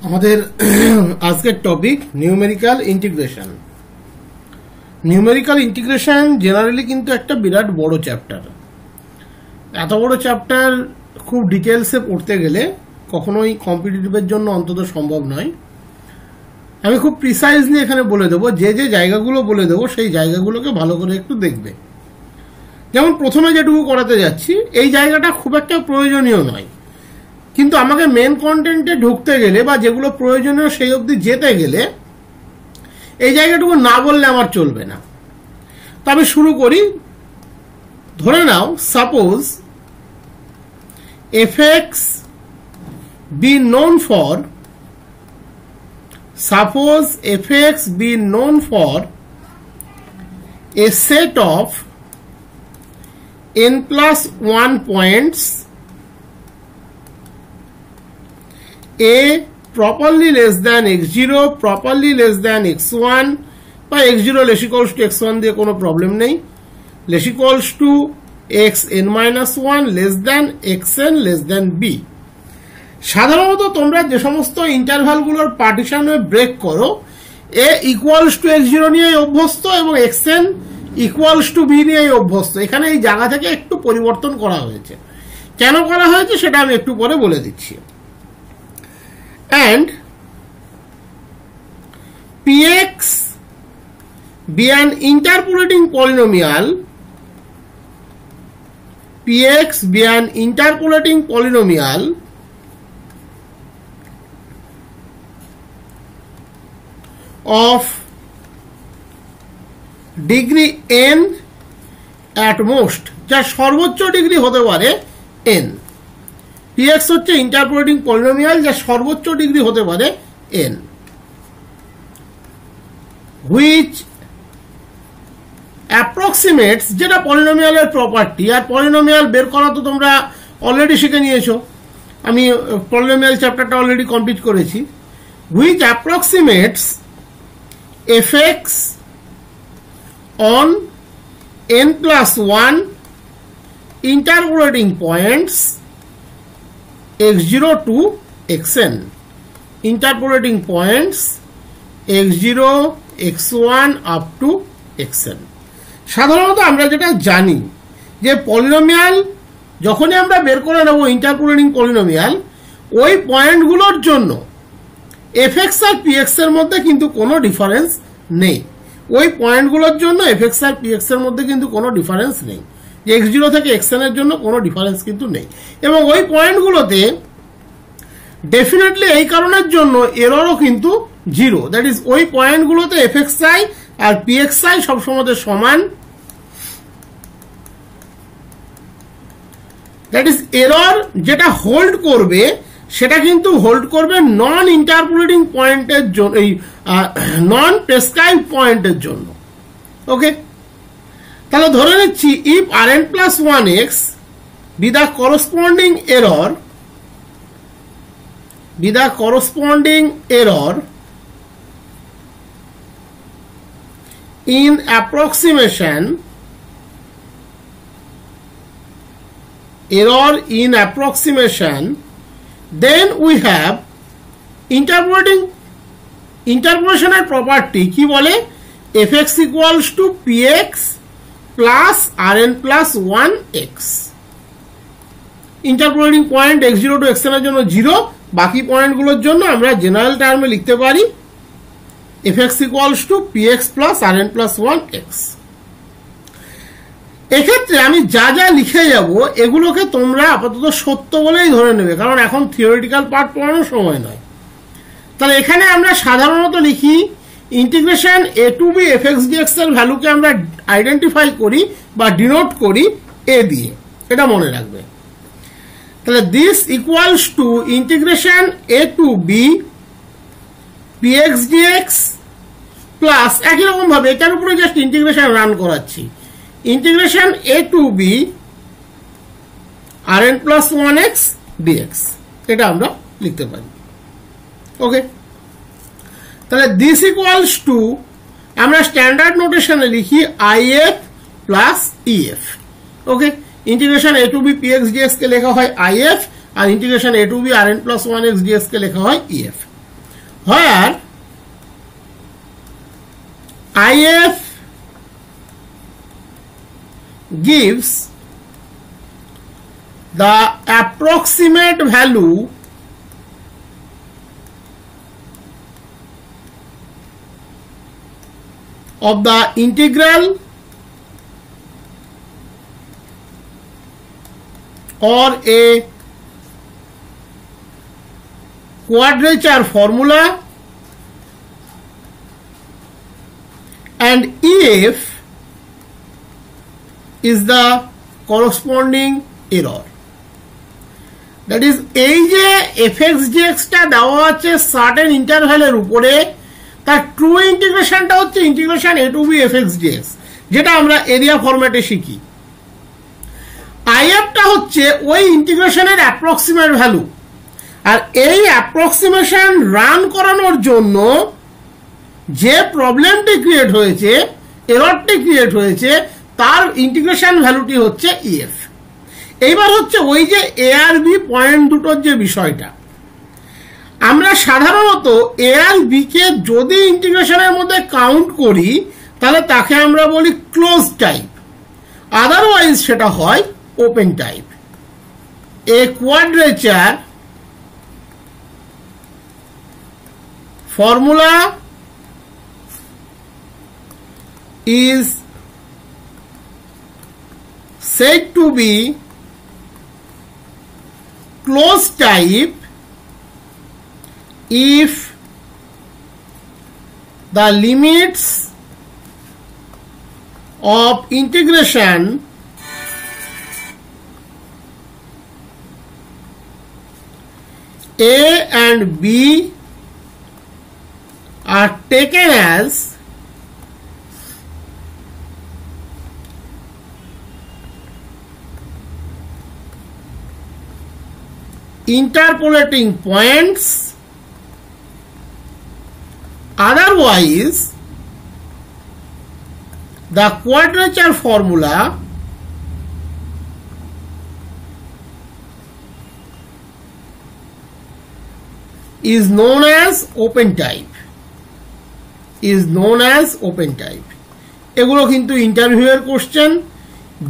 আমাদের আজকের topic numerical integration. Numerical integration generally কিন্তু একটা বিরাট বড় চ্যাপ্টার। এত বড় চ্যাপ্টার খুব ডিটেলসে পড়তে গেলে কখনোই কম্পিটিটিভের জন্য অন্তত সম্ভব নয়। আমি খুব প্রিসাইজলি এখানে বলে দেবো, যে যে জায়গাগুলো বলে দেবো সেই জায়গাগুলোকে ভালো করে একটু দেখবে। যেমন প্রথমে যেটুকু করাতে যাচ্ছি, এই জায়গাটা খুব একটা প্রয়োজনীয় নয়, কিন্তু আমাকে মেন কন্টেন্টে ঢুকতে গেলে বা যেগুলো প্রয়োজনীয় সেই অবধি যেতে গেলে এই জায়গাটুকু না বললে আমার চলবে না। তো আমি শুরু করি। ধরে নাও, suppose fx be known for a set of n plus 1 points a properly less than x0, properly less than x1, বা x0 less equals to x1 দিয়ে কোনো প্রবলেম নেই, less equals to xn-1 less than xn less than b। সাধারণত তোমরা যে সমস্ত ইন্টারভ্যালগুলোর পার্টিশনে break করো, a equals to x0 নিয়ে অভ্যস্ত এবং xn equals to b নিয়ে অভ্যস্ত। এখানে এই জায়গা থেকে একটু পরিবর্তন করা হয়েছে। কেন করা হয়েছে সেটা আমি একটু পরে বলে দিচ্ছি। And px be an interpolating polynomial, px be an interpolating polynomial of degree n at most, যার সর্বোচ্চ ডিগ্রি হতে পারে n। px হচ্ছে ইন্টারপোলেটিং পলিনোমিয়াল যার সর্বোচ্চ ডিগ্রি হতে পারে n, which approximates, যেটা পলিনোমিয়ালের প্রপার্টি। আর পলিনোমিয়াল বের করা তো তোমরা অলরেডি শিখে নিয়েছো, আমি পলিনোমিয়াল চ্যাপ্টারটা অলরেডি কমপ্লিট করেছি। which approximates fx on n plus 1 interpolating points x0 to xn, interpolating points x0, x1 up to xn। সাধারণত আমরা যেটা জানি যে পলিনোমিয়াল যখনই আমরা বের করে নেব ইন্টারপোলেটিং পলিনোমিয়াল, ওই পয়েন্টগুলোর জন্য fx আর px এর মধ্যে কিন্তু কোনো ডিফারেন্স নেই। ওই পয়েন্টগুলোর জন্য fx আর px এর মধ্যে কিন্তু কোনো ডিফারেন্স নেই, যে x0 থেকে xn এর জন্য কোনো ডিফারেন্স কিন্তু নেই। এবং ওই পয়েন্টগুলোতে ডেফিনেটলি এই কারণের জন্য এররও কিন্তু জিরো। দ্যাট ইজ ওই পয়েন্টগুলোতে fxi আর pxi সবসময় সমান। দ্যাট ইজ এরর যেটা হোল্ড করবে সেটা কিন্তু হোল্ড করবে নন ইন্টারপোলেটিং পয়েন্টের জন্য, এই নন প্রেসক্রাইব পয়েন্টের জন্য। ওকে, তাহলে ধরে নিচ্ছি if rn plus 1x be the corresponding error in approximation, then we have interpolational property কি বলে, fx equals to px plus rn plus 1x। Interpolating point x0 to xn এর জন্য 0, বাকি পয়েন্টগুলোর জন্য আমরা জেনারেল টার্মে লিখতে পারি fx equals to px plus rn plus 1x। এক্ষেত্রে আমি যা যা লিখে যাব এগুলোকে তোমরা আপাতত সত্য বলেই ধরে নেবে, কারণ এখন থিওরিটিক্যাল পার্ট পড়ানোর সময় নয়। তাহলে এখানে আমরা সাধারণত লিখি integration a to b fx dx এর ভ্যালুকে আমরা আইডেন্টিফাই করি বা ডিনোট করি a দিয়ে, এটা মনে রাখবে। তাহলে this equals to integration a to b px dx plus, একই রকম ভাবে এটার উপরে জাস্ট ইন্টিগ্রেশন রান করাচ্ছি, integration a to b rn plus 1x dx, এটা আমরা লিখতে পারি। ওকে, তাহলে দিস ইকুয়ালস টু আমরা স্ট্যান্ডার্ড নোটেশনে লিখি if plus ef। Okay, integration a to b px dx के लेखा है if और integration a to b rn plus 1x dx के लेखा है ef। where if gives the approximate value of the integral or a quadrature formula, and if is the corresponding error. That is, এই যে fx টা দেওয়া আছে certain ইন্টারভ্যালের উপরে, তার ট্রু ইন্টিগ্রেশনটা হচ্ছে integration a to b fx dx, যেটা আমরা এরিয়া ফরম্যাটে শিখি। if টা হচ্ছে ওই ইন্টিগ্রেশনের অ্যাপ্রক্সিমেট ভ্যালু, আর এই অ্যাপ্রক্সিমেশন রান করানোর জন্য যে প্রবলেমটি ক্রিয়েট হয়েছে, এররটি ক্রিয়েট হয়েছে, তার ইন্টিগ্রেশন ভ্যালুটি হচ্ছে ef। এইবার হচ্ছে ওই যে এ আর বি পয়েন্ট দুটোর যে বিষয়টা, আমরা সাধারণত এ আর বি কে যদি ইন্টিগ্রেশনের মধ্যে কাউন্ট করি তাহলে তাকে আমরা বলি ক্লোজ টাইপ, আদারওয়াইজ সেটা হয় open type. A quadrature formula is said to be closed type if the limits of integration a and b are taken as interpolating points, otherwise the quadrature formula is known as open type, এগুলো কিন্তু ইন্টারভিউয়ের question,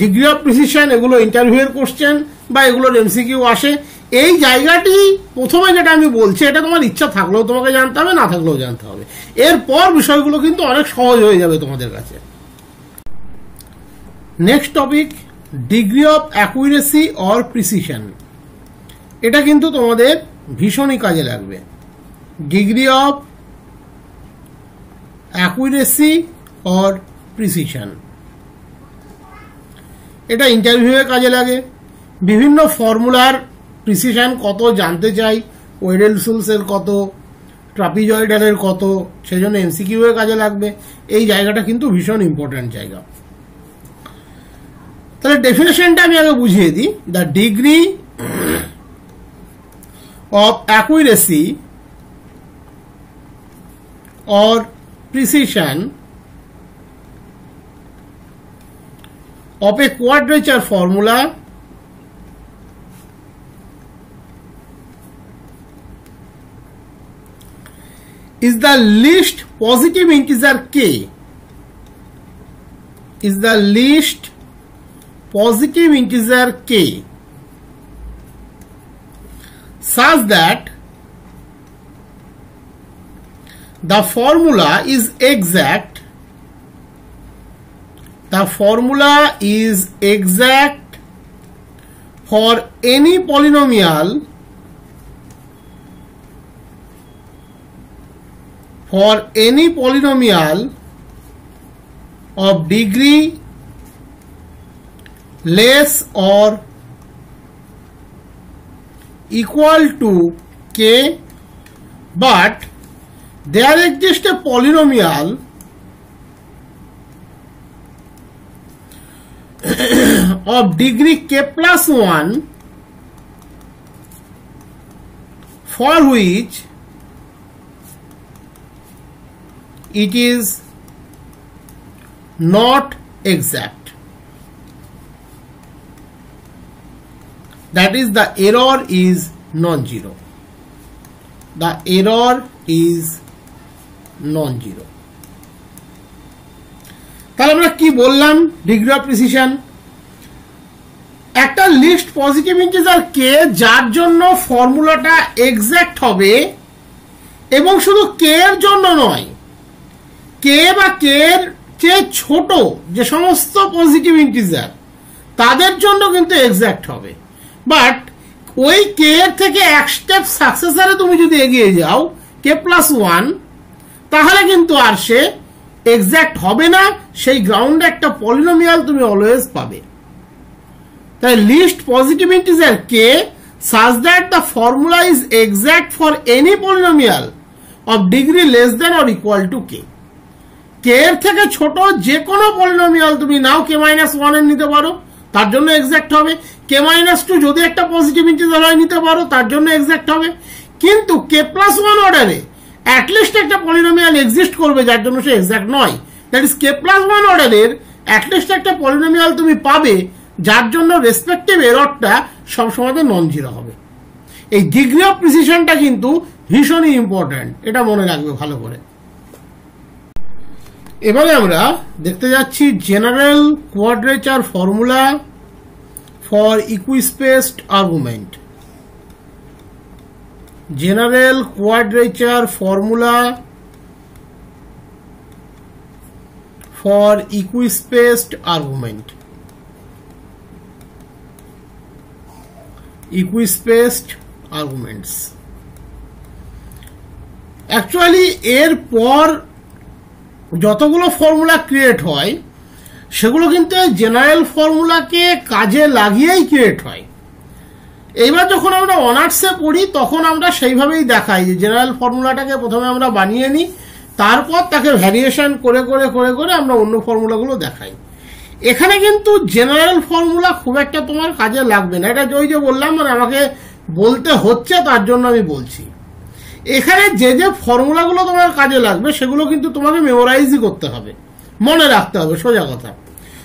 degree of precision এগুলো ইন্টারভিউয়ের question বা এগুলোর MCQ আসে। এই জায়গাটি প্রথমে যেটা আমি বলছি, এটা তোমার ইচ্ছা থাকলেও তোমাকে জানতে হবে, না থাকলেও জানতে হবে। এরপর বিষয়গুলো কিন্তু অনেক সহজ হয়ে যাবে তোমাদের কাছে। Next topic, degree of accuracy or precision. এটা কিন্তু তোমাদের ভীষণই কাজে লাগবে। Degree of accuracy or precision, এটা ইন্টারভিউয়ে কাজে লাগে। বিভিন্ন ফর্মুলার প্রিসিশন কত জানতে চাই, ওয়েডেলসুলসের কত, ট্রাপিজয়েডালের কত, সেজন্য এমসিকিউ এর কাজে লাগবে। এই জায়গাটা কিন্তু ভীষণ ইম্পর্টেন্ট জায়গা। তাহলে ডেফিনেশনটা আমি আগে বুঝিয়ে দিই। The degree of accuracy or precision of a quadrature formula is the least positive integer k, such that the formula is exact for any polynomial of degree less or equal to k, but there exists a polynomial of degree k plus 1 for which it is not exact. That is, the error is non-zero. the error is non-zero. তাহলে আমরা কি বললাম degree of precision? একটা list positive integer কে যার জন্য ফর্মুলাটা exact হবে, এবং শুধু কে এর জন্য নয়, কে বা কে এর চেয়ে ছোট যে সমস্ত পজিটিভ ইন্টিজার তাদের জন্য কিন্তু এক্সাক্ট হবে। বাট ওই কে এর থেকে এক স্টেপ সাকসেসারে তুমি যদি এগিয়ে যাও কে প্লাস ওয়ান, তাহলে কিন্তু আর সে এক্সাক্ট হবে না, সেই গ্রাউন্ডে একটা পলিনোমিয়াল তুমি অলওয়েজ পাবে। তাই লিস্ট পজিটিভ ইন্টিজার কে such that the formula is exact for any polynomial of degree less than or equal to k. কে এর থেকে ছোট যে কোনো পলিনোমিয়াল তুমি নাও কে মাইনাস ওয়ান এর নিতে পারো, তার জন্য এক্সাক্ট হবে। কে মাইনাস টু যদি একটা পজিটিভ ইন্টিজার হয় নিতে পারো, তার জন্য এক্সাক্ট হবে। কিন্তু কে প্লাস ওয়ান অর্ডারে অ্যাটলিস্ট একটা পলিনোমিয়াল এক্সিস্ট করবে যার জন্য সে এক্সাক্ট নয়। That is k plus one অর্ডারের অ্যাটলিস্ট একটা পলিনোমিয়াল তুমি পাবে যার জন্য রেসপেক্টিভ এররটা সবসময় নন জিরো হবে। এই ডিগ্রি অফ প্রিসিশনটা কিন্তু ভীষণই ইম্পর্ট্যান্ট, এটা মনে রাখবে ভালো করে। এবারে আমরা দেখতে যাচ্ছি general quadrature formula for equispaced argument. General quadrature formula for equispaced argument. equispaced arguments actually এর পর যতগুলো ফর্মুলা ক্রিয়েট হয় সেগুলো কিন্তু জেনারেল ফর্মুলাকে কাজে লাগিয়েই ক্রিয়েট হয়। এইবার যখন আমরা অনার্সে পড়ি তখন আমরা সেইভাবেই দেখাই যে জেনারেল ফর্মুলাটাকে প্রথমে আমরা বানিয়ে নিই, তারপর তাকে ভ্যারিয়েশন করে করে করে করে আমরা অন্য ফর্মুলাগুলো দেখাই। এখানে কিন্তু জেনারেল ফর্মুলা খুব একটা তোমার কাজে লাগবে না, এটা ওই যে বললাম মানে আমাকে বলতে হচ্ছে তার জন্য আমি বলছি। এখানে যে যে ফর্মুলাগুলো তোমার কাজে লাগবে সেগুলো কিন্তু তোমাকে মেমোরাইজই করতে হবে, মনে রাখতে হবে, সোজা কথা।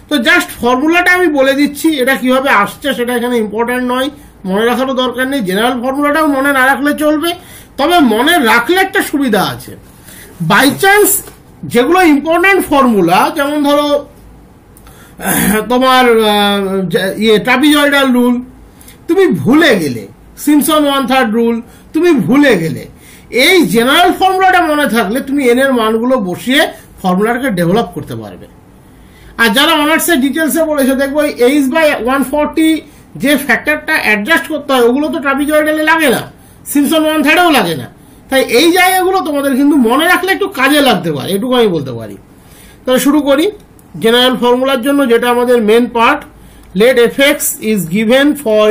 তো জাস্ট ফর্মুলাটা আমি বলে দিচ্ছি, এটা কিভাবে আসছে সেটা এখানে ইম্পর্ট্যান্ট নয়, মনে রাখারও দরকার নেই। জেনারেল ফর্মুলাটাও মনে না রাখলে চলবে, তবে মনে রাখলে একটা সুবিধা আছে। বাই চান্স যেগুলো ইম্পর্ট্যান্ট ফর্মুলা, যেমন ধরো তোমার ট্রাপিজয়েডাল রুল তুমি ভুলে গেলে, সিম্পসন 1/3 রুল তুমি ভুলে গেলে, এই জেনারেল ফর্মুলাটা মনে থাকলে তুমি এন এর মানগুলো বসিয়ে ফর্মুলাটাকে ডেভেলপ করতে পারবে। আর যারা অনার্সের ডিটেলসে পড়েছে দেখবো h/140 যে ফ্যাক্টরটা অ্যাডজাস্ট করতে হয় ওগুলো তো ট্রাপিজয়েডালে লাগে না, সিম্পসন 1/3-এও লাগে না। তাই এই জায়গাগুলো তোমাদের কিন্তু মনে রাখলে একটু কাজে লাগতে পারে, এটুকু আমি বলতে পারি। তাহলে শুরু করি জেনারেল ফর্মুলার জন্য, যেটা আমাদের main part. Let fx is given for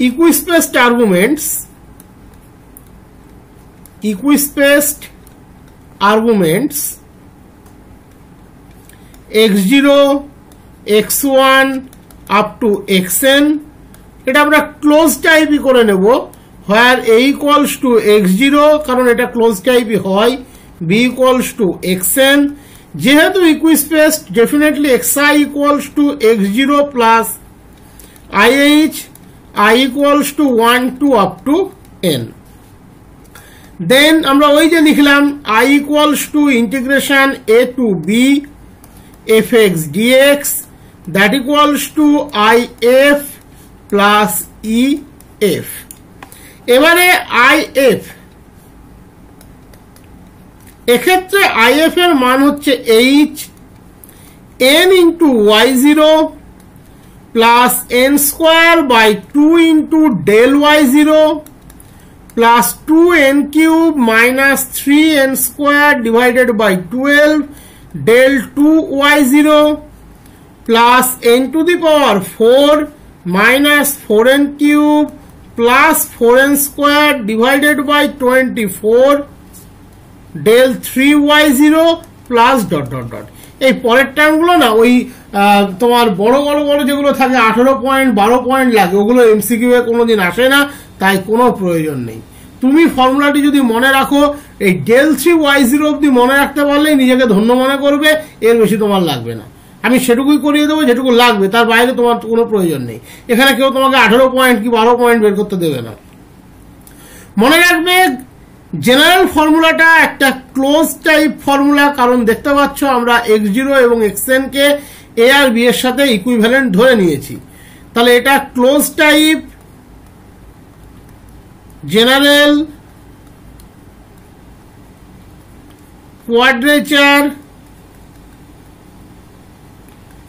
equispaced arguments x0 x1 up to xn, এটা আমরা ক্লোজ টাইপই করে নেব, where a equals to x0 কারণ এটা ক্লোজ টাইপই হয়, b equals to xn, যেহেতু ইকুইস্পেসড definitely xi equals to x0 plus ih, I equals to 1 to up to n. দেন আমরা ওই যে লিখলাম I equals to integration a to b fx dx, that equals to if plus ef. এবারে if, এক্ষেত্রে if এর মান হচ্ছে h n into y0 plus n square by 2 into del y0 plus 2n cube minus 3n square divided by 12 del 2y0 plus n to the power 4 minus 4n cube plus 4n square divided by 24 del 3y0 plus dot dot dot. এই পরের টার্মগুলো না ওই তোমার বড় বড় বড় যেগুলো থাকে 18 পয়েন্ট 12 পয়েন্ট লাগে, ওগুলো এমসিকিউ এ কোনোদিন আসে না, তাই কোনো প্রয়োজন নেই। তুমি ফর্মুলাটি যদি মনে রাখো, এই del 3y0 অব্দি মনে রাখতে পারলেই নিজেকে ধন্য মনে করবে, এর বেশি তোমার লাগবে না। আমি সেটুকুই করিয়ে দেবো যেটুকু লাগবে, তার বাইরে তোমার কোনো প্রয়োজন নেই। এখানে কেউ তোমাকে 18 পয়েন্ট কি 12 পয়েন্ট বের করতে দেবে না, মনে রাখবে জেনারেল ফর্মুলাটা একটা ক্লোজ টাইপ ফর্মুলা, কারণ দেখতে পাচ্ছ আমরা x0 এবং xn K a R b এর সাথে ইকুইভ্যালেন্ট ধরে নিয়েছি, তাহলে এটা close type general quadrature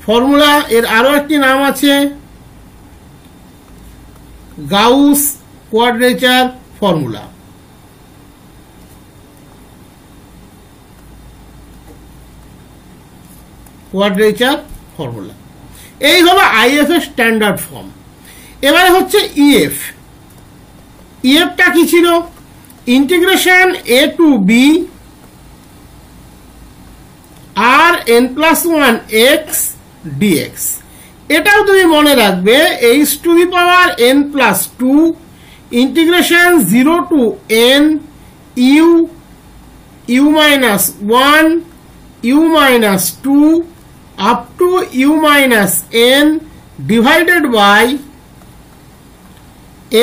formula. এর আরো একটি নাম আছে Gauss quadrature formula. Quadrature formula এই হলো আইএফ এর স্ট্যান্ডার্ড ফর্ম। এবারে হচ্ছে ইএফ। ইএফটা কি ছিল? ইন্টিগ্রেশন এ টু বি আর n+1 x dx। এটাও তুমি মনে রাখবে h⁻n+2 integration 0 to n u-1 u-2 up to u-n divided by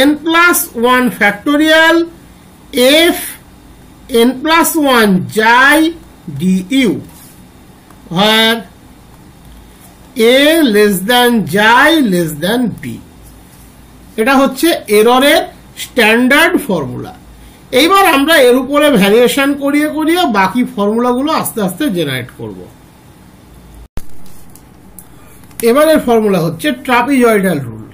n+1 factorial f n+1 xi du, where a less than xi less than b। এটা হচ্ছে এররের standard formula. এইবার আমরা এর উপরে ভ্যারিয়েশন করিয়ে করিয়ে বাকি ফর্মুলাগুলো আস্তে আস্তে জেনারেট করব। এবারের ফর্মুলা হচ্ছে ট্রাপিজয়েডাল রুল।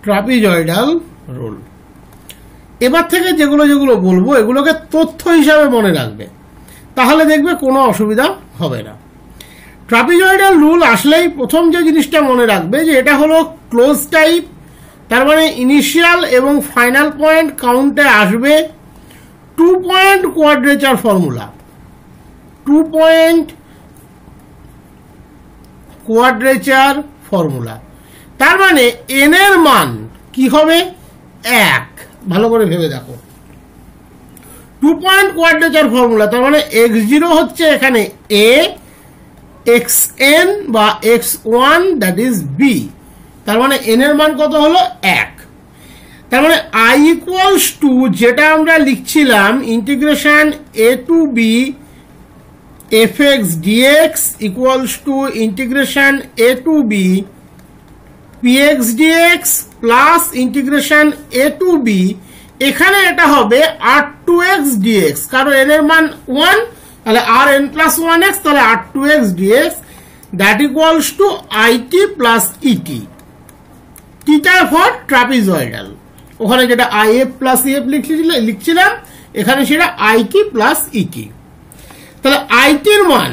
Trapezoidal rule. এবার থেকে যেগুলো যেগুলো বলবো এগুলোকে তথ্য হিসাবে মনে রাখবে, তাহলে দেখবে কোনো অসুবিধা হবে না। ট্রাপিজয়েডাল রুল আসলেই প্রথম যে জিনিসটা মনে রাখবে যে এটা হলো ক্লোজ টাইপ, তার মানে ইনিশিয়াল এবং ফাইনাল পয়েন্ট কাউন্টে আসবে 2 point quadrature formula. 2 point quadrature formula, তার মানে n এর মান কি হবে? 1। ভালো করে ভেবে দেখো, 2 পয়েন্ট কোয়াড্রেচার ফর্মুলা, তার মানে x0 হচ্ছে এখানে a, xn বা x1 দ্যাট ইজ b, তার মানে n এর মান কত হলো? 1। তার মানে i ইকুয়ালস টু যেটা আমরা লিখছিলাম integration a to b fx dx equals to integration a to b px dx plus integration a to b, এখানে এটা হবে r2x dx, কারণ n এর মান 1, তাহলে rn+1x, তাহলে r2x dx that equals to it plus et। Theta for trapezoidal, ওখানে যেটা if প্লাস ef লিখছিলাম এখানে সেটা it প্লাস et। তাহলে it এর মান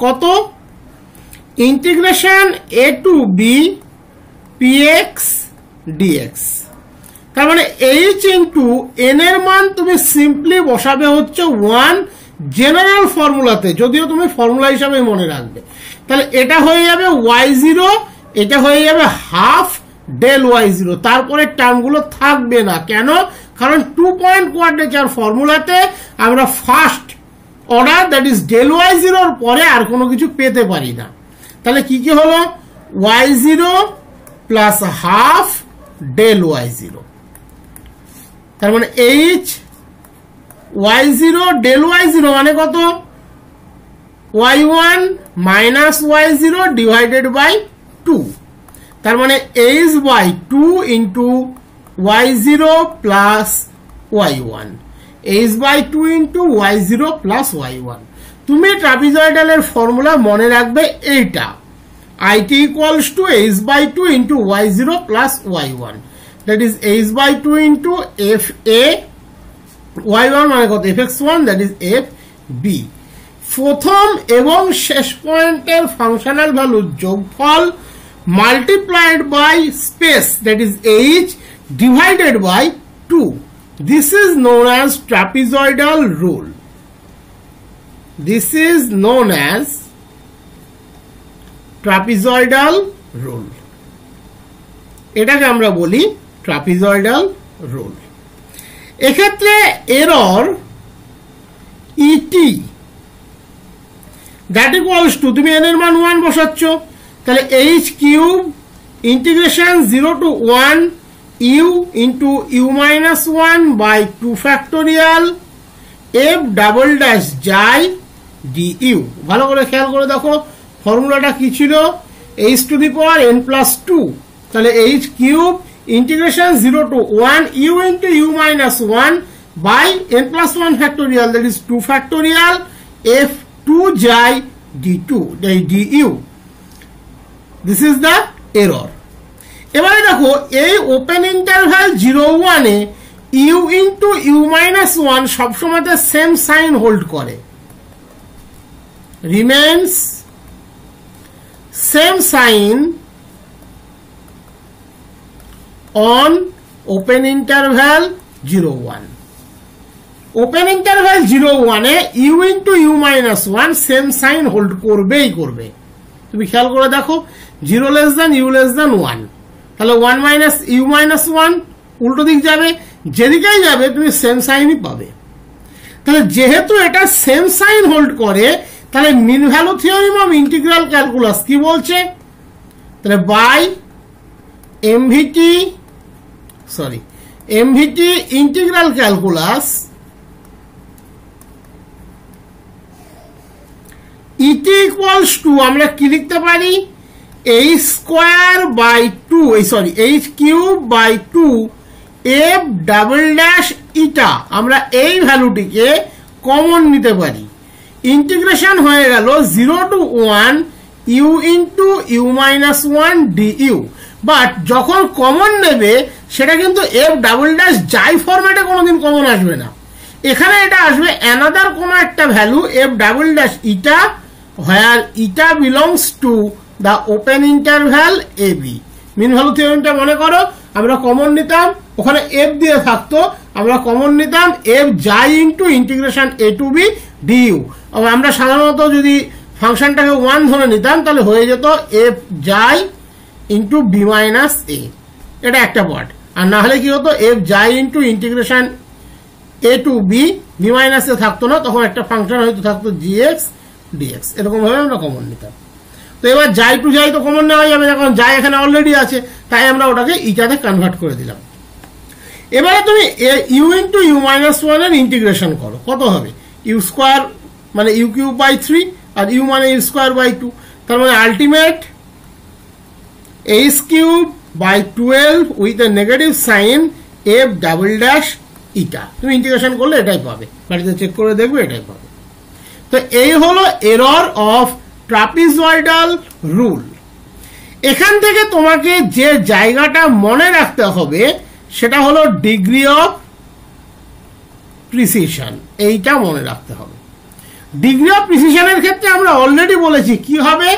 কত? Integration a to b px dx, তার মানে h ইন্টু n এর মান তুমি সিম্পলি বসাবে হচ্ছে 1 জেনারেল ফর্মুলাতে, যদিও তুমি ফর্মুলা হিসাবে মনে রাখবে। তাহলে এটা হয়ে যাবে y0, এটা হয়ে যাবে হাফ ডেল y0, তারপরে টার্মগুলো থাকবে না। কেন? কারণ 2 পয়েন্ট কোয়াড্রেচার ফর্মুলাতে আমরা first order that is del y0 এর পরে আর কোনো কিছু পেতে পারি না। তাহলে কি কি হলো? y0 plus half del y0, তার মানে h y0 ডেল y0 মানে কত? y1 minus y0 divided by 2, তার মানে h by 2 into y0 plus y1, h by 2 into y0 plus y1। তুমি ট্রাপিজয়েডালের ফর্মুলা মনে রাখবে এইটা, it equals to h by 2 into y0 plus y1, that is h by 2 into fa y1 মানে কত? fx1 that is fb। প্রথম এবং শেষ পয়েন্টের ফাংশনাল ভ্যালুর যোগফল multiplied by space that is h divided by 2. This is known as trapezoidal rule. This is known as trapezoidal rule. এটাকে আমরা বলি ট্রাপিজয়েডাল রুল। এক্ষেত্রে error ET that equals to, তুমি n এর মান 1 বসাচ্ছ, তাহলে h cube integration 0 to 1 u into u minus 1 by 2 factorial f double dash xi du। ভালো করে খেয়াল করে দেখো ফর্মুলাটা কি ছিল, h to the power n plus 2, তাহলে h cube integration 0 to 1 u into u minus 1 by n plus 1 factorial, that is 2 factorial f 2 xi du। This is the error। এবারে দেখো এই ওপেন ইন্টারভ্যাল 0-1 এ u into u minus 1 সবসময় same sign hold করে, remains same sign on open interval 0-1। Open interval 0-1 এ u into u minus 1 same sign hold করবেই করবে। তুমি খেয়াল করে দেখো 0 less than u less than 1, তাহলে 1 minus u minus 1 উল্টো দিক যাবে, যেদিকেই যাবে তুমি সেম সাইনই পাবে। তাহলে যেহেতু এটা সেম সাইন হোল্ড করে, তাহলে mean value theorem of integral calculus কি বলছে, তাহলে by MVT integral calculus it equals to, আমরা কি লিখতে পারি, h square by 2 h cube by 2 f double dash eta, আমরা এই ভ্যালুটিকে কমন নিতে পারি। ইন্টিগ্রেশন হয়ে গেল 0 to 1 u into u minus 1 du, but যখন কমন নেবে সেটা কিন্তু f ডাবল ড্যাশ যাই ফরম্যাটে কোনোদিন কমন আসবে না, এখানে এটা আসবে অ্যানাদার কোনো একটা value f double dash eta, where eta belongs to the open interval ab। Mean value থিওরেমটা মনে করো, আমরা কমন নিতাম, ওখানে f দিয়ে থাকতো, আমরা কমন নিতাম f যাই into integration a to b du। আমরা সাধারণত যদি ফাংশনটাকে 1 ধরে নিতাম তাহলে হয়ে যেত f যাই ইন্টু b মাইনাস a, এটা একটা পার্ট। আর না হলে কি হতো, f যাই into integration a to b minus a থাকতো না, তখন একটা ফাংশন হয়তো থাকতো gx dx, এরকম ভাবে আমরা কমন নিতাম। তো এবার যাই টু যাই তো কমন নেওয়া যাবে, যখন যাই এখানে অলরেডি আছে, তাই আমরা ওটাকে ইটাতে কনভার্ট করে দিলাম। এবারে তুমি u ইন্টু u মাইনাস 1 এর ইন্টিগ্রেশন করো, কত হবে, u স্কোয়ার মানে u কিউব বাই 3 আর u মানে u স্কোয়ার বাই 2, তার মানে ultimate h cube by 12 with a negative sign f double dash eta. তুমি ইন্টিগ্রেশন করলে এটাই পাবে, বাড়িতে চেক করে দেখবে এটাই পাবে। তো এই হলো এরর অফ ট্রাপিজয়েডাল রুল। এখান থেকে তোমাকে যে জায়গাটা মনে রাখতে হবে সেটা হলো ডিগ্রি অফ প্রিসিশন, এইটা মনে রাখতে হবে। ডিগ্রি অফ প্রিসিশনের ক্ষেত্রে আমরা অলরেডি বলেছি কি হবে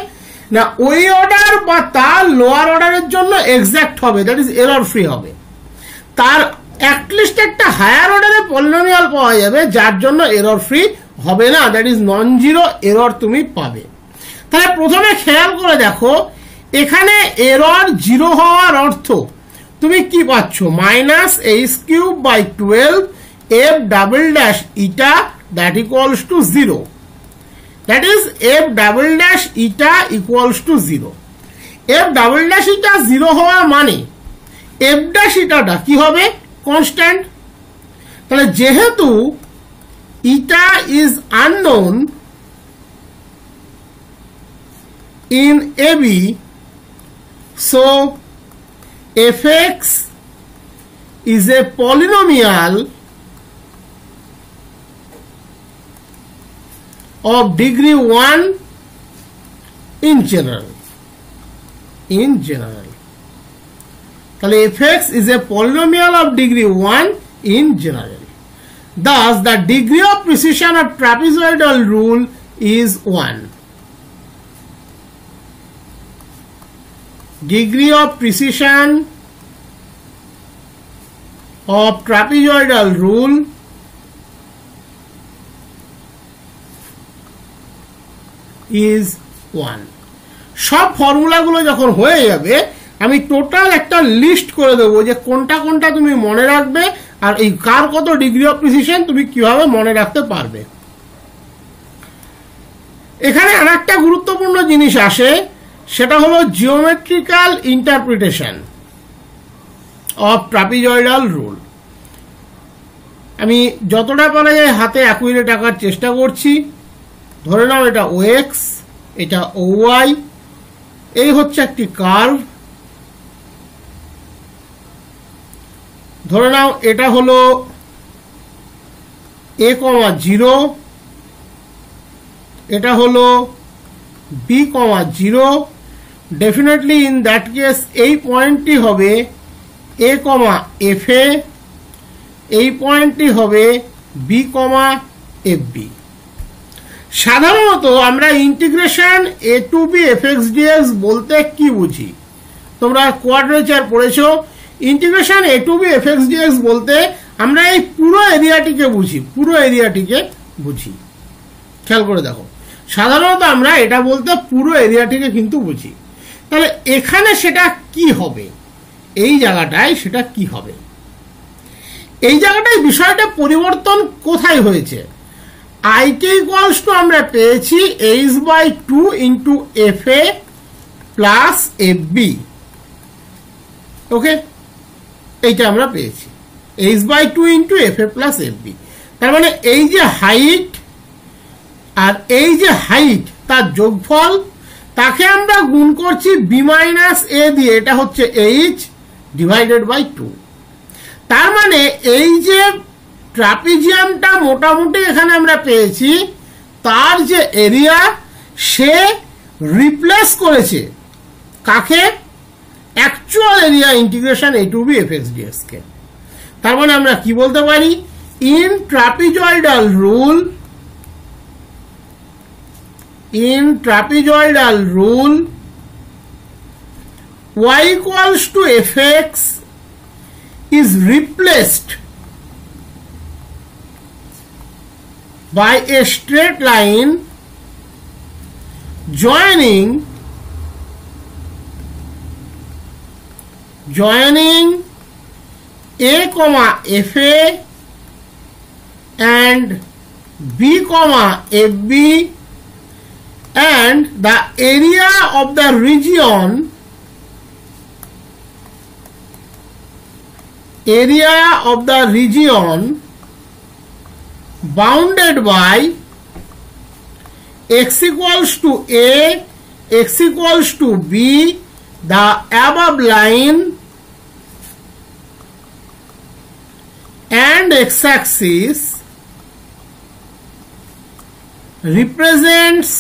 না, ওই অর্ডার বা তার লোয়ার অর্ডারের জন্য এক্সাক্ট হবে, দ্যাট ইজ এরর ফ্রি হবে। তার অ্যাটলিস্ট একটা হায়ার অর্ডারে পলিনোমিয়াল পাওয়া যাবে যার জন্য এরর ফ্রি হবে না, that is non zero error তুমি পাবে। তাহলে প্রথমে খেয়াল করে দেখো, এখানে এরর জিরো হওয়ার অর্থ তুমি কি পাচ্ছ, minus h cube by 12 f double dash eta that equals to 0, that is f double dash eta equals to 0। f double dash eta 0 হওয়া মানে f ড্যাশ ইটাটা কি হবে, কনস্ট্যান্ট। তাহলে যেহেতু ইটা is unknown in AB, so fx is a polynomial of degree 1 in general. তাহলে fx is a polynomial of degree 1 in general. Thus, the degree of precision of trapezoidal rule is 1. Degree of precision of trapezoidal rule is 1. সব ফর্মুলাগুলো যখন হয়ে যাবে আমি total একটা list করে দেবো যে কোনটা কোনটা তুমি মনে রাখবে আর এই কার কত ডিগ্রি অফ প্রিসিশন তুমি কিভাবে মনে রাখতে পারবে। এখানে আরেকটা গুরুত্বপূর্ণ জিনিস আসে, সেটা হলো geometrical interpretation of trapezoidal rule. আমি যতটা পারা যায় হাতে অ্যাকুরেট আঁকার চেষ্টা করছি। ধরে নাও এটা OX, এটা OY, এই হচ্ছে একটি কার্ভ। ধরে নাও এটা হলো A,0, এটা হলো B,0। Definitely in that case এই পয়েন্টটি হবে A,F, এই পয়েন্টটি হবে B,FB। সাধারণত আমরা integration A to B fx dx বলতে কি বুঝি? তোমরা কোয়াড্রেচার পড়েছো। Integration A to B fx dx বলতে আমরা এই পুরো এরিয়াটিকে বুঝি। খেয়াল করে দেখো, সাধারণত আমরা এটা বলতে পুরো এরিয়াটিকে কিন্তু বুঝি। তাহলে এখানে সেটা কি হবে? এই জায়গাটায় সেটা কি হবে? এই জায়গাটায় বিষয়টা পরিবর্তন কোথায় হয়েছে? IK ইকুয়ালস টু আমরা পেয়েছি h/2 into FA plus FB। ওকে, এইটা আমরা পেয়েছি h/2 into FA plus FB। তার মানে এই যে হাইট আর এই যে হাইট তার যোগফল, তাকে আমরা গুণ করছি B-A দিয়ে, এটা হচ্ছে h ডিভাইডেড বাই 2। তার মানে এই যে ট্রাপিজিয়ামটা মোটামুটি এখানে আমরা পেয়েছি, তার যে এরিয়া সে রিপ্লেস করেছে কাকে? Actual area integration A to B fx dx কে। তার মানে আমরা কি বলতে পারি? In trapezoidal rule y equals to fx is replaced by a straight line joining A, FA and B, FB, and the area of the region bounded by x equals to A, x equals to B, the above line, and x-axis represents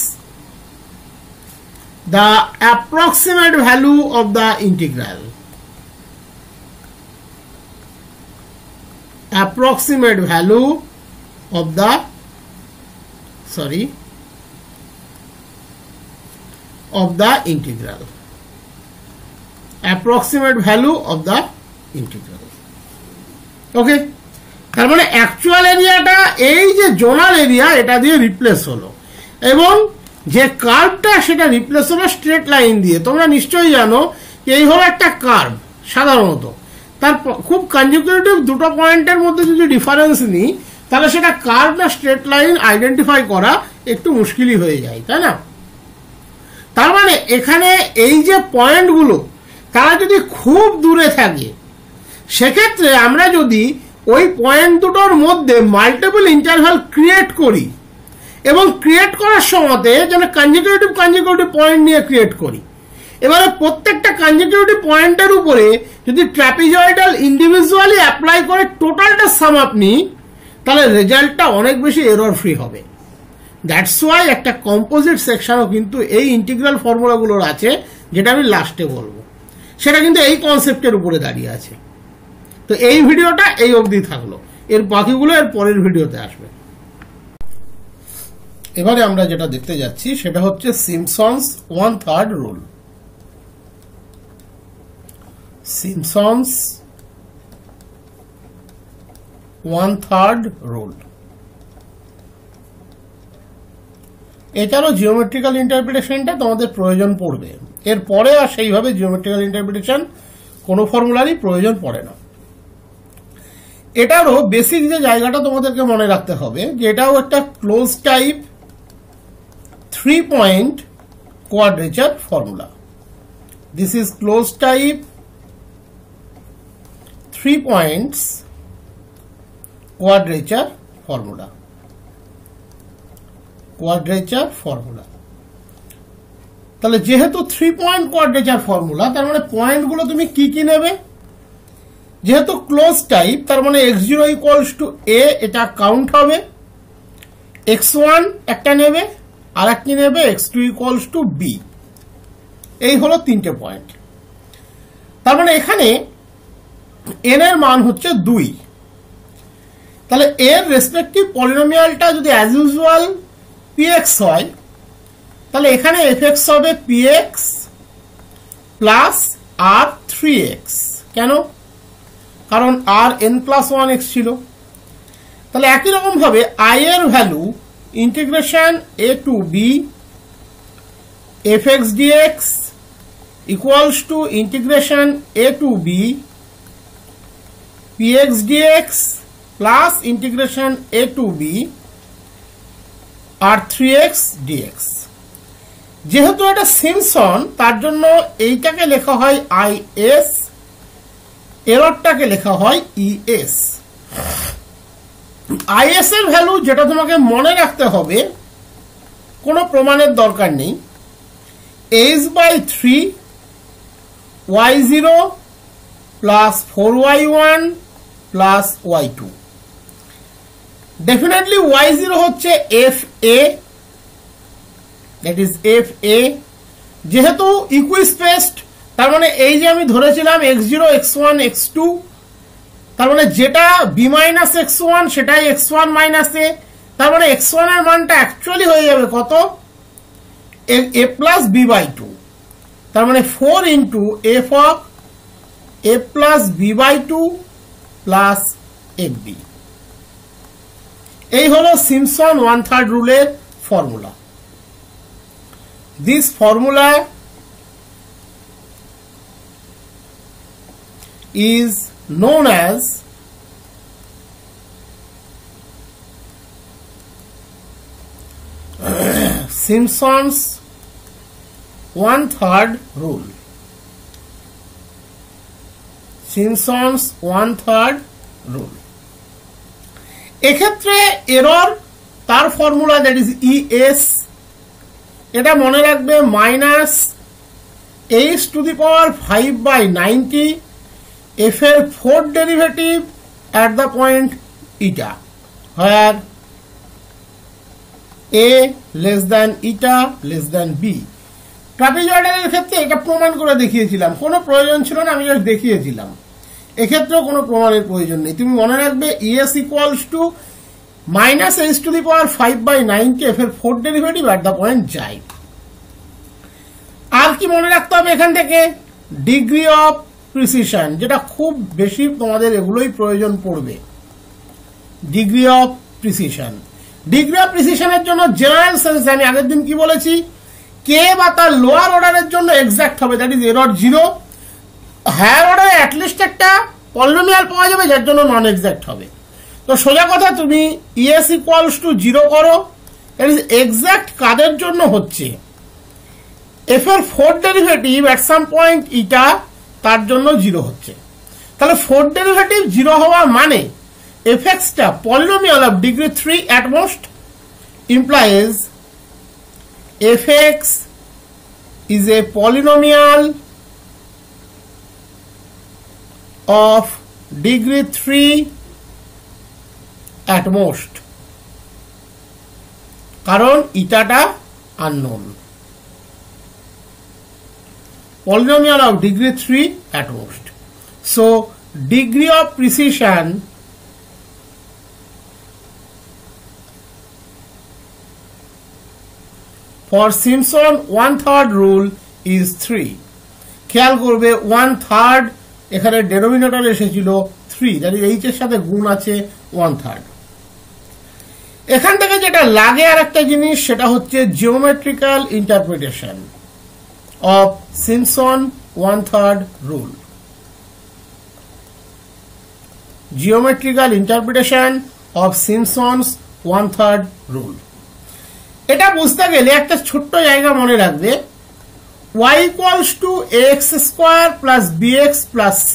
the approximate value of the integral. Approximate value of the integral. Approximate value of the integral. ওকে, তার মানে actual এরিয়াটা এই যে zonal area এটা দিয়ে replace হলো, এবং যে কার্ভটা সেটা রিপ্লেস হলো স্ট্রেট লাইন দিয়ে। তোমরা নিশ্চয়ই জানো এই হলো একটা কার্ভ। সাধারণত তার খুব কনজিকিউটিভ দুটো পয়েন্টের মধ্যে যদি ডিফারেন্স নিই, তাহলে সেটা কার্ভ না স্ট্রেট লাইন আইডেন্টিফাই করা একটু মুশকিলই হয়ে যায়, তাই না? তার মানে এখানে এই যে পয়েন্টগুলো তারা যদি খুব দূরে থাকে, সেক্ষেত্রে আমরা যদি ওই পয়েন্ট দুটোর মধ্যে মাল্টিপল ইন্টারভাল ক্রিয়েট করি, এবং ক্রিয়েট করার সময়তে যেন কনজিকিউটিভ পয়েন্ট নিয়ে ক্রিয়েট করি, এবারে প্রত্যেকটা কনজিকিউটিভ পয়েন্টের উপরে যদি ট্র্যাপিজয়েডাল ইন্ডিভিজুয়ালি অ্যাপ্লাই করে টোটালটা সাম আপ নিই, তাহলে রেজাল্টটা অনেক বেশি এরর ফ্রি হবে। দ্যাটস ওয়াই একটা কম্পোজিট সেকশনও কিন্তু এই ইন্টিগ্রাল ফর্মুলাগুলোর আছে, যেটা আমি লাস্টে বলবো। সেটা কিন্তু এই কনসেপ্টের উপরে দাঁড়িয়ে আছে। তো এই ভিডিওটা এই অবধি থাকলো, এর বাকিগুলো এর পরের ভিডিওতে আসবে। এবারে আমরা যেটা দেখতে যাচ্ছি সেটা হচ্ছে সিম্পসনস 1/3 রুল। Simpson's 1/3 rule. এছাড়াও জিওমেট্রিক্যাল ইন্টারপ্রিটেশনটা তোমাদের প্রয়োজন পড়বে। এরপরে আর সেইভাবে জিওমেট্রিক্যাল ইন্টারপ্রিটেশন কোনো ফর্মুলারই প্রয়োজন পড়ে না। এটারও বেসিক যে জায়গাটা তোমাদেরকে মনে রাখতে হবে যে এটাও একটা close type 3-point quadrature formula. This is closed type 3 points quadrature formula. Quadrature formula. তাহলে যেহেতু 3 পয়েন্ট কোয়াড্রেচার ফর্মুলা, তার মানে পয়েন্ট গুলো তুমি কি কি নেবে? যেহেতু ক্লোজ টাইপ, তার মানে x0 ইকুয়ালস টু a, এটা কাউন্ট হবে। x1 একটা নেবে, আর একটি নেবে x2 ইকুয়ালস টু b। এই হলো 3টে পয়েন্ট। তার মানে এখানে n এর মান হচ্ছে 2। তাহলে এর রেসপেক্টিভ পলিনোমিয়ালটা যদি অ্যাজ ইউজুয়াল px হয়, তাহলে এখানে fx হবে px প্লাস আর 3x। কেন? কারণ আর n+1x ছিল। তাহলে একই রকম ভাবে i এর value integration a to b fx dx equals to integration a to b px dx plus integration a to b আর 3x dx। যেহেতু এটা সিমসন, তার জন্য এইটাকে লেখা হয় is, এররটাকে লেখা হয় es। is এর ভ্যালু যেটা তোমাকে মনে রাখতে হবে, কোনো প্রমাণের দরকার নেই, h/3 y0 plus 4y1 plus y2। Definitely y0 হচ্ছে fa, দ্যাট ইজ fa। যেহেতু ইকুইস্পেসড, তার মানে এই যে আমি ধরেছিলাম x0 x1 x2, তার মানে যেটা b মাইনাস x1 সেটাই x1 মাইনাস a। তার মানে x1 এর মানটা অ্যাকচুয়ালি হয়ে যাবে কত? a plus b/2। তার মানে 4 into f of a plus b/2 plus fb। এই হলো সিমসন 1/3 রুলের formula. This formula is known as Simpson's 1/3 rule. Simpson's 1/3 rule. এক্ষেত্রে এরর তার ফর্মুলা, দ্যাট ইজ es, এটা মনে রাখবে মাইনাস h⁵ f এর 4th derivative at the point eta, where a less than eta less than b। ট্রাপিজয়েডালের ক্ষেত্রে এটা প্রমাণ করে দেখিয়েছিলাম, কোনো প্রয়োজন ছিল না, আমি জাস্ট দেখিয়েছিলাম। এক্ষেত্রেও কোনো প্রমাণের প্রয়োজন নেই। তুমি মনে রাখবে es equals to minus h⁵ f এর 4th derivative at the point যায়। আর কি মনে রাখতে হবে এখান থেকে? ডিগ্রি অফ প্রিসিশন, যেটা খুব বেশি তোমাদের এগুলোই প্রয়োজন পড়বে। Degree of precision. Degree of প্রিসিশনের জন্য জেনারেল সেন্স আমি আগের দিন কি বলেছি, কে বা তার লোয়ার অর্ডারের জন্য এক্সাক্ট হবে, দ্যাট ইজ এরর 0। হায়ার অর্ডারে অ্যাটলিস্ট একটা পলিনোমিয়াল পাওয়া যাবে যার জন্য নন এক্সাক্ট হবে। তো সোজা কথা, তুমি es ইকুয়ালস টু 0 করো, দ্যাট ইজ এক্সাক্ট কাদের জন্য হচ্ছে? f এর 4th derivative at some point eta, তার জন্য 0 হচ্ছে। তাহলে 4th ডেরিভেটিভ 0 হওয়া মানে fx টা polynomial of degree 3 at most, implies fx is a polynomial of degree 3 at most, কারণ ইটাটা unknown। Polynomial of degree 3 at most. So degree of precision for Simpson 1/3 rule is 3. খেয়াল করবে 1/3 এখানে denominator এসেছিল 3, that is h এর সাথে গুণ আছে 1/3। এখান থেকে যেটা লাগে আর একটা জিনিস, সেটা হচ্ছে geometrical interpretation of Simpson 1/3 rule. Geometrical interpretation of Simpson's 1/3 rule. এটা বুঝতে গেলে একটা ছোট্ট জায়গা মনে রাখবে, y equals to ax square plus bx plus c,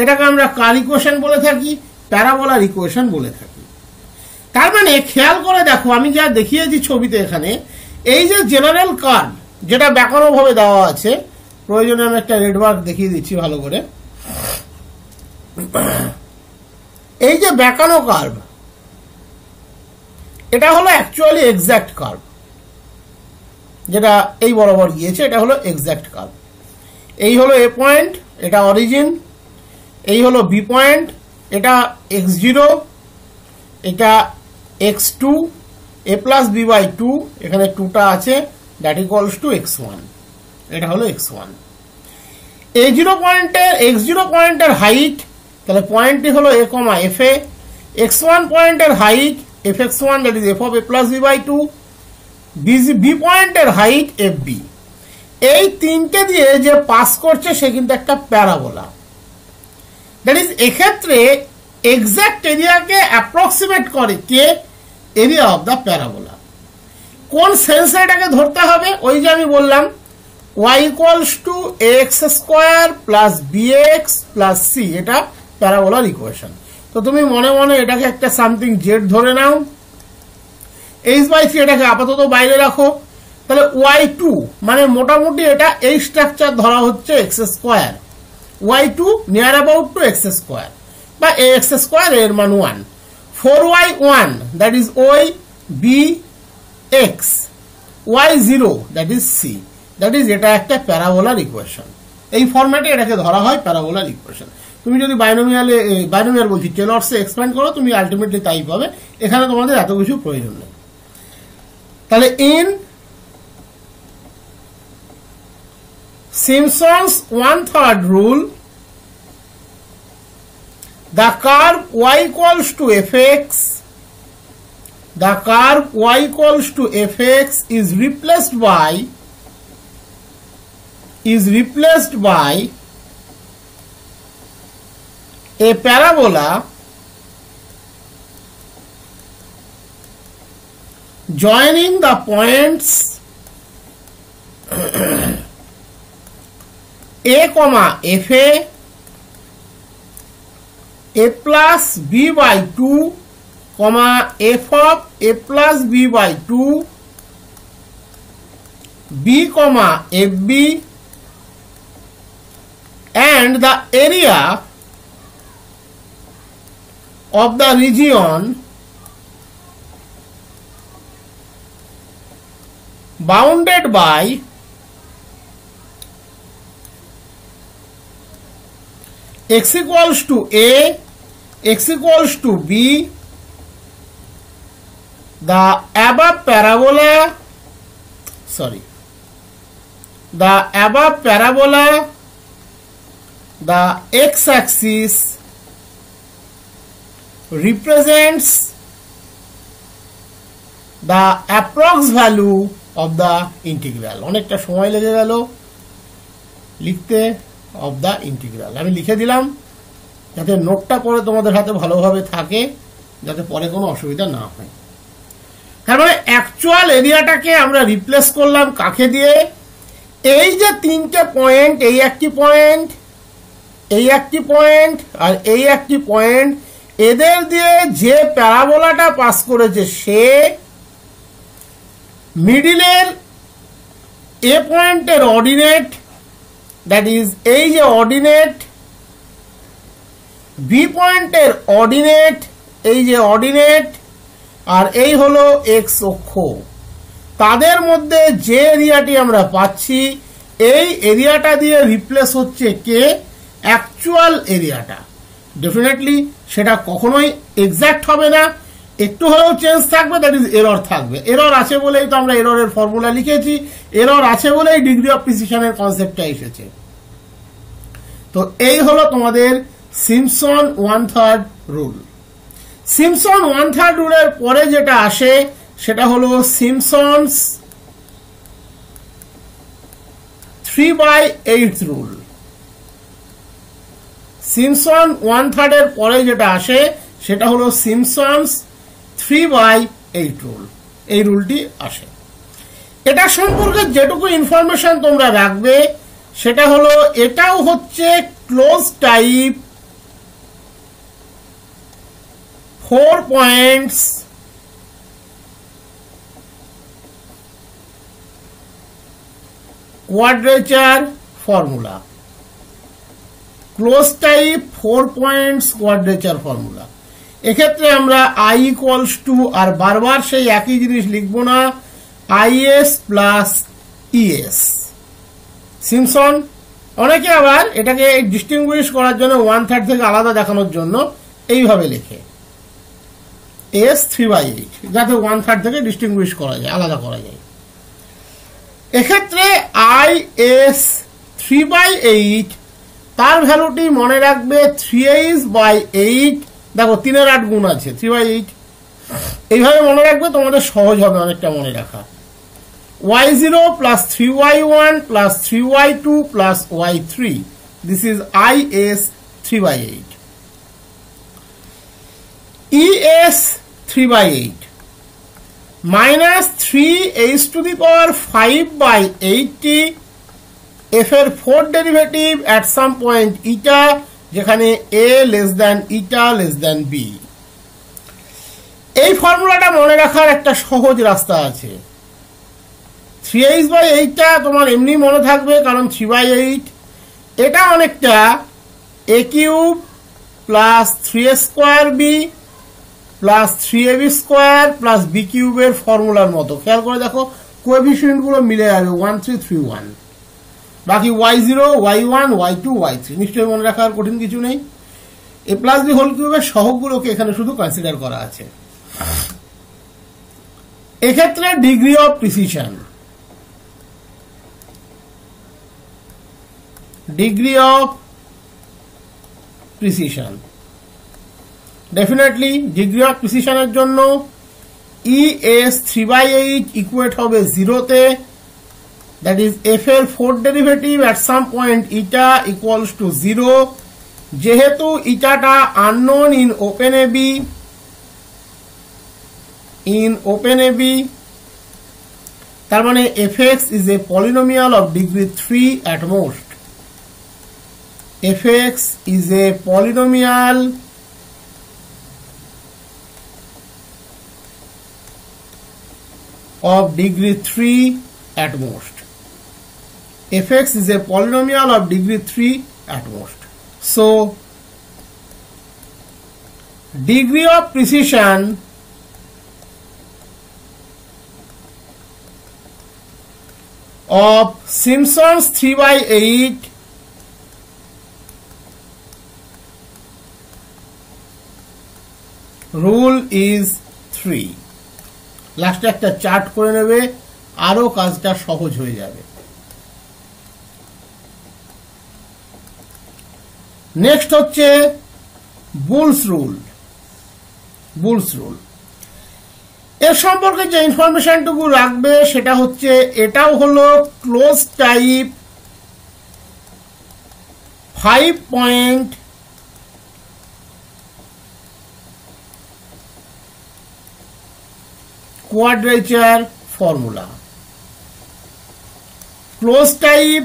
এটাকে আমরা কার ইকুয়েশন বলে থাকি, প্যারাবোলার ইকুয়েশন বলে থাকি। তার মানে খেয়াল করে দেখো, আমি যা দেখিয়েছি ছবিতে এখানে, এই যে জেনারেল কার্ভ যেটা ব্যাকরণ ভাবে দেওয়া আছে, প্রয়োজনে আমি একটা রেড মার্ক দেখিয়ে দিচ্ছি ভালো করে। এই যে ব্যাকানো কার্ভ, এটা হলো অ্যাকচুয়ালি এক্সাক্ট কার্ভ, যেটা এই বরাবর গিয়েছে, এটা হলো এক্সাক্ট কার্ভ। এই হলো এ পয়েন্ট, এটা অরিজিন। এই হলো বি পয়েন্ট, এটা x0, এটা x2, a plus B by 2, এখানে 2টা আছে, দ্যাট ইকুয়ালস টু x1, এটা হলো x1। x0 পয়েন্টের হাইট, তাহলে পয়েন্টটি হলো a, fa, x1 পয়েন্টের height fx1, that is f of a plus B by 2, B পয়েন্টের হাইট fb। এই তিনটে দিয়ে যে পাস করছে সে কিন্তু একটা প্যারাবোলা, দ্যাট ইজ এক্ষেত্রে এক্সাক্ট এরিয়াকে অ্যাপ্রক্সিমেট করে কে, এরিয়া অফ দ্য প্যারাবোলা। কোন সেন্সে এটাকে ধরতে হবে, ওই যে আমি বললাম y equals to ax square plus bx plus c, এটা প্যারাবোলার ইকুয়েশন। তো তুমি মনে মনে এটাকে একটা সামথিং জেড ধরে নাও, h/c এটাকে আপাতত বাইরে রাখো, তাহলে y2 মানে মোটামুটি এটা এই স্ট্রাকচার ধরা হচ্ছে x square, y2 near about to x square বা ax স্কয়ার, এর মান 1, 4y1 that is y, b x, y0 that is c, that is এটা একটা প্যারাবোলার ইকুয়েশন। এই ফরম্যাটে এটাকে ধরা হয় প্যারাবোলার ইকুয়েশন। তুমি যদি বাইনোমিয়াল বলছি টেলরসে এক্সপ্যান্ড করো, তুমি আলটিমেটলি তাই পাবে। এখানে তোমাদের এত কিছু প্রয়োজন নেই। তাহলে in Simpson's 1/3 rule, the curve y equals to fx, the curve y equals to fx is replaced by a parabola joining the points a, fa, a plus b by 2, f of a plus b by 2, b, fb, and the area of the region bounded by x equals to a, x equals to b, the above parabola, the x-axis represents the approx value of the integral. অনেকটা সময় লেগে গেল লিখতে, of the integral আমি লিখে দিলাম যাতে নোটটা পরে তোমাদের হাতে ভালোভাবে থাকে, যাতে পরে কোনো অসুবিধা না হয়। তার মানে অ্যাকচুয়াল এরিয়াটাকে আমরা রিপ্লেস করলাম কাকে দিয়ে, এই যে তিনটে পয়েন্ট, এই একটি পয়েন্ট, এই একটি পয়েন্ট আর এই একটি পয়েন্ট, এদের দিয়ে যে প্যারাবোলাটা পাস করেছে সে মিডিলের এ পয়েন্টের অর্ডিনেট, দ্যাট ইজ এই যে অর্ডিনেট, বি পয়েন্টের অর্ডিনেট, এই যে অর্ডিনেট, আর এই হলো এক্স অক্ষ, তাদের মধ্যে যে এরিয়াটি আমরা পাচ্ছি এই এরিয়াটা দিয়ে রিপ্লেস হচ্ছে কে, অ্যাকচুয়াল এরিয়াটা। ডেফিনেটলি সেটা কখনোই এক্সাক্ট হবে না, একটু হলেও চেঞ্জ থাকবে, দ্যাট ইজ এরর থাকবে। এরর আছে বলেই তো আমরা এররের ফর্মুলা লিখেছি, এরর আছে বলেই ডিগ্রি অফ প্রিসিশনের কনসেপ্টটা এসেছে। তো এই হলো তোমাদের সিম্পসন 1/3 রুল। সিম্পসন 1/3 রুলের পরে যেটা আসে সেটা হলো সিম্পসনস 3/8 রুল। সিম্পসন 1/3 এর পরে যেটা আসে সেটা হলো সিম্পসনস 3/8 রুল। এই রুলটি আসে। এটা সম্পর্কে যেটুকু ইনফরমেশন তোমরা রাখবে সেটা হলো এটাও হচ্ছে close type 4 points quadrature formula. Close type 4 points quadrature formula. এক্ষেত্রে আমরা i ইকুয়ালস টু, আর বারবার সেই একই জিনিস লিখব না, is প্লাস es সিমসন। অনেকে আবার এটাকে ডিস্টিংগুইশ করার জন্য 1/3 থেকে আলাদা দেখানোর জন্য এইভাবে লেখে s 3/8, যাতে 1/3 থেকে ডিস্টিংগুইশ করা যায়, আলাদা করা যায়। এক্ষেত্রে is 3/8, তার ভ্যালুটি মনে রাখবে 3h/8। দেখো 3 এর 8 গুণ আছে 3/8, এইভাবে মনে রাখবে, তোমাদের সহজ হবে অনেকটা মনে রাখা। y0 plus 3y1 plus 3y2 plus y3, this is is 3/8. es 3/8 minus 3h to the power 5/80, f এর 4th derivative at some point eta, যেখানে a less than eta less than b। এই ফর্মুলাটা মনে রাখার একটা সহজ রাস্তা আছে। 3h/8টা তোমার এমনি মনে থাকবে, কারণ 3/8 এটা অনেকটা a cube plus 3a² b plus 3ab² plus b কিউবের ফর্মুলার মতো। খেয়াল করে দেখো, কোএফিসিয়েন্ট গুলো মিলে যাবে 1 3 3 1, বাকি y0 y1 y2 y3 নিশ্চয়ই মনে রাখার কঠিন কিছু নেই। a প্লাস b হোল কিউবের সহগগুলোকে এখানে শুধু কনসিডার করা আছে। এক্ষেত্রে degree of precision, degree of precision definitely degree of প্রিসিশনের জন্য es 3/8 ইকুয়েট হবে 0-তে, that is f এর 4th derivative at some point eta equals to 0। যেহেতু ইটাটা unknown in open AB, তার মানে fx is a polynomial of degree 3 at most। fx is a polynomial of degree 3 at most। fx is a polynomial of degree 3 at most। So degree of precision of Simpson's 3/8 rule is 3। লাস্টে একটা chart করে নেবে, আরো কাজটা সহজ হয়ে যাবে। Next হচ্ছে বুলস রুল। এর সম্পর্কে যে ইনফরমেশনটুকু রাখবে সেটা হচ্ছে, এটাও হলো close type 5 point quadrature formula. Close type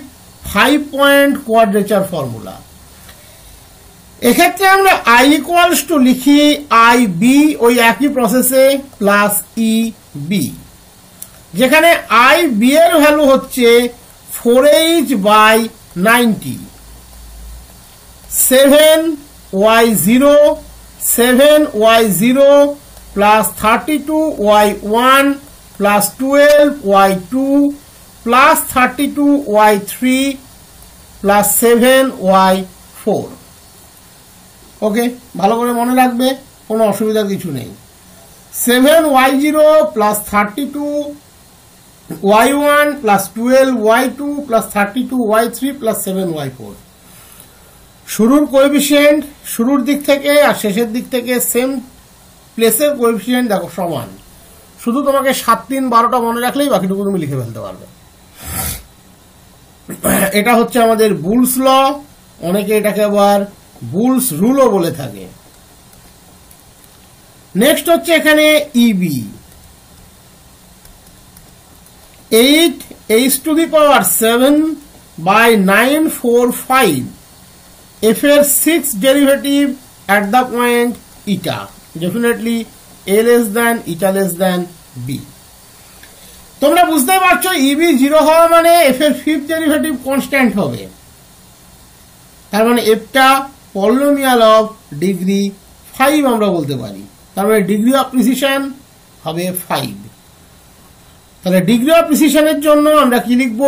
5 point quadrature formula. এক্ষেত্রে আমরা i ইকুয়ালস টু লিখি ib, ওই একই প্রসেসে, প্লাস eb, যেখানে ib এর ভ্যালু হচ্ছে 4h/90, 7y0 plus 32y1 plus 12y2 plus 32y3 plus 7y4। ওকে, ভালো করে মনে রাখবে, কোনো অসুবিধার কিছু নেই। 7y0 plus 32y1 plus 12y2 plus 32y3 plus 7y4। শুরুর কোএফিসিয়েন্ট শুরুর দিক থেকে আর শেষের দিক থেকে সেম প্লেসের কোএফিসিয়েন্ট দেখো সমান, শুধু তোমাকে 7 3 12টা মনে রাখলেই বাকিটুকু তুমি লিখে ফেলতে পারবে। এটা হচ্ছে আমাদের বুলস ল, অনেকে এটাকে আবার বুলস রুলও বলে থাকে। নেক্সট হচ্ছে এখানে ইবি। 8h to the power 7 by 945 f এর 6 derivative at the point eta, definitely a less than eta less than b. তোমরা বুঝতে পারছো eb 0 হওয়া মানে f এর 5th ডেরিভেটিভ কনস্ট্যান্ট হবে, তার মানে f টা পলিনোমিয়াল অফ ডিগ্রি 5 আমরা বলতে পারি, তার মানে ডিগ্রি অফ প্রিসিশন হবে 5। তাহলে ডিগ্রি অফ প্রিসিশনের জন্য আমরা কি লিখব,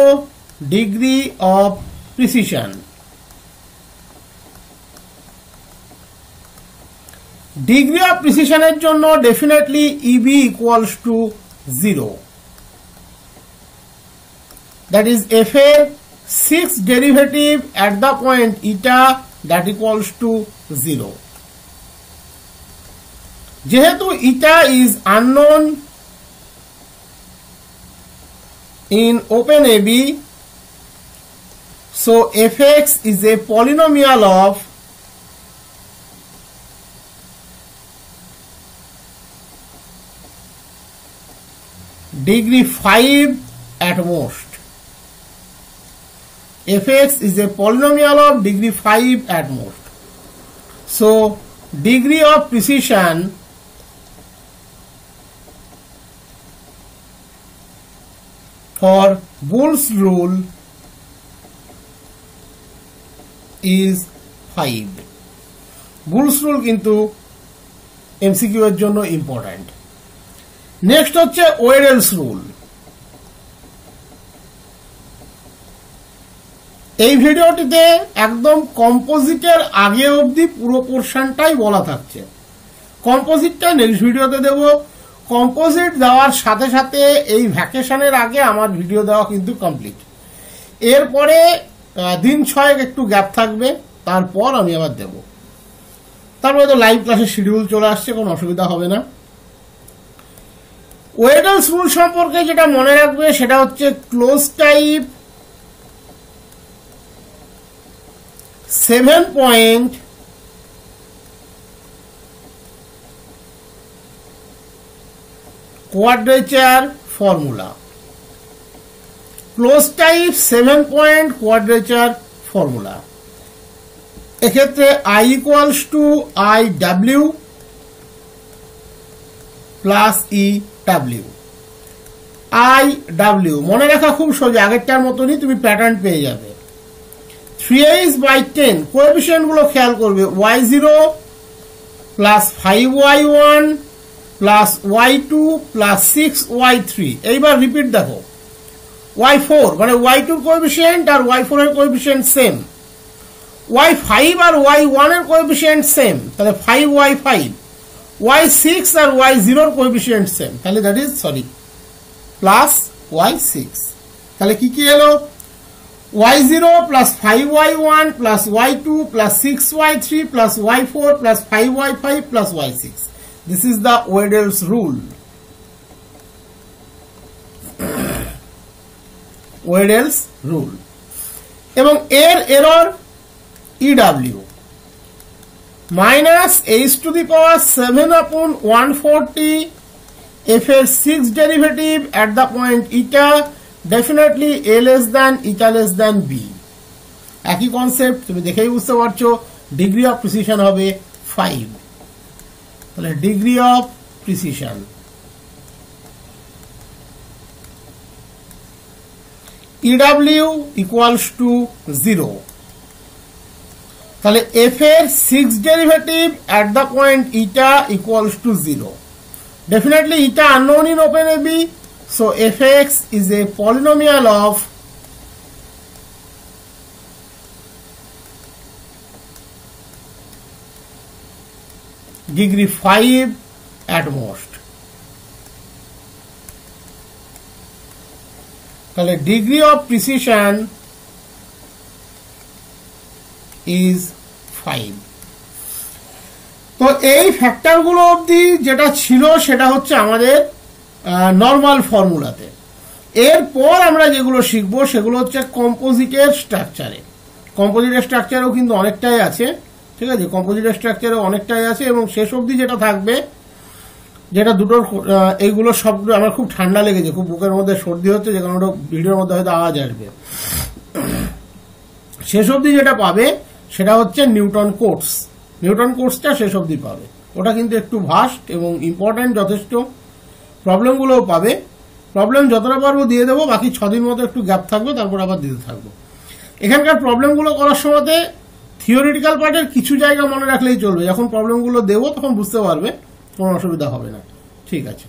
degree of precision, degree of প্রিসিশনের জন্য definitely eb equals to 0, that is f এর 6 derivative at the point eta that equals to 0. যেহেতু eta is unknown in open AB, so fx is a polynomial of degree 5 at most. Fx is a polynomial of degree 5 at most. So degree of precision for Bool's rule is 5. Bool's rule কিন্তু MCQ এর জন্য important. Next হচ্ছে ওয়েডেলস rule. এই ভিডিওটিতে একদম কম্পোজিটের আগে অবধি পুরো পোর্শনটাই বলা থাকছে, কম্পোজিটটা নেক্সট ভিডিওতে দেব। কম্পোজিট দেওয়ার সাথে সাথে এই ভ্যাকেশনের আগে আমার ভিডিও দেওয়া কিন্তু কমপ্লিট, এরপরে দিন 6 একটু গ্যাপ থাকবে, তারপর আমি আবার দেব। তারপরে তো লাইভ ক্লাসের শিডিউল চলে আসছে, কোনো অসুবিধা হবে না। ওয়েডেলস রুল সম্পর্কে যেটা মনে রাখবে সেটা হচ্ছে close type 7 point quadrature formula, close type 7 point quadrature formula. এক্ষেত্রে i equals to i w plus E W. I W মনে রাখা খুব সোজা, আগেরটার মতনই তুমি প্যাটার্ন পেয়ে যাবে। 3h by 10 কোএফিসিয়েন্ট গুলো খেয়াল করবে, y0 plus 5y1 plus y2 plus 6y3। এইবার রিপিট দেখো, y4 মানে y2 কোএফিসিয়েন্ট আর y4 এর কোএফিসিয়েন্ট সেম, y5 আর y1 এর কোএফিসিয়েন্ট সেম, তাহলে 5y5, y6 আর y0 এর কোএফিসিয়েন্ট সেম, তাহলে দ্যাট ইজ প্লাস y6। তাহলে কি কি এলো, y0 plus 5y1 plus y2 plus 6y3 plus y4 plus 5y5 plus y6। This is the Weddle's rule. Weddle's rule এবং এর error EW minus h to the power 7 upon 140 f এর 6 derivative at the point eta, definitely a less than eta less than b। একই concept, তুমি দেখেই বুঝতে পারছো degree of precision হবে 5। তাহলে degree of precision EW equals to 0। তাহলে f এর 6 derivative at the point eta equals to 0. Definitely eta unknown in open AB, so fx is a polynomial of degree 5 at most. তাহলে degree of precision is 5। তো এই ফ্যাক্টরগুলো অবধি যেটা ছিল সেটা হচ্ছে আমাদের নর্মাল ফর্মুলাতে। এরপর আমরা যেগুলো শিখবো সেগুলো হচ্ছে কম্পোজিটের স্ট্রাকচারে। কম্পোজিটের স্ট্রাকচারেও কিন্তু অনেকটাই আছে, ঠিক আছে, কম্পোজিটের স্ট্রাকচারেও অনেকটাই আছে এবং শেষ অবধি যেটা থাকবে যেটা দুটোর এইগুলো শব্দ আমার খুব ঠান্ডা লেগেছে, খুব বুকের মধ্যে সর্দি হচ্ছে, যে কারণে ভিডিওর মধ্যে হয়তো আওয়াজ আসবে। শেষ অবধি যেটা পাবে সেটা হচ্ছে নিউটন কোটস। নিউটন কোটসটা শেষ অবধি পাবে, ওটা কিন্তু একটু ভাস্ট এবং ইম্পর্টেন্ট যথেষ্ট। প্রবলেমগুলোও পাবে, প্রবলেম যতটা পারবো দিয়ে দেবো, বাকি 6 দিন মতো একটু গ্যাপ থাকবে, তারপর আবার দিতে থাকবো। এখানকার প্রবলেমগুলো করার সময়তে থিওরিটিক্যাল পার্টের কিছু জায়গা মনে রাখলেই চলবে, যখন প্রবলেমগুলো দেবো তখন বুঝতে পারবে, কোনো অসুবিধা হবে না। ঠিক আছে।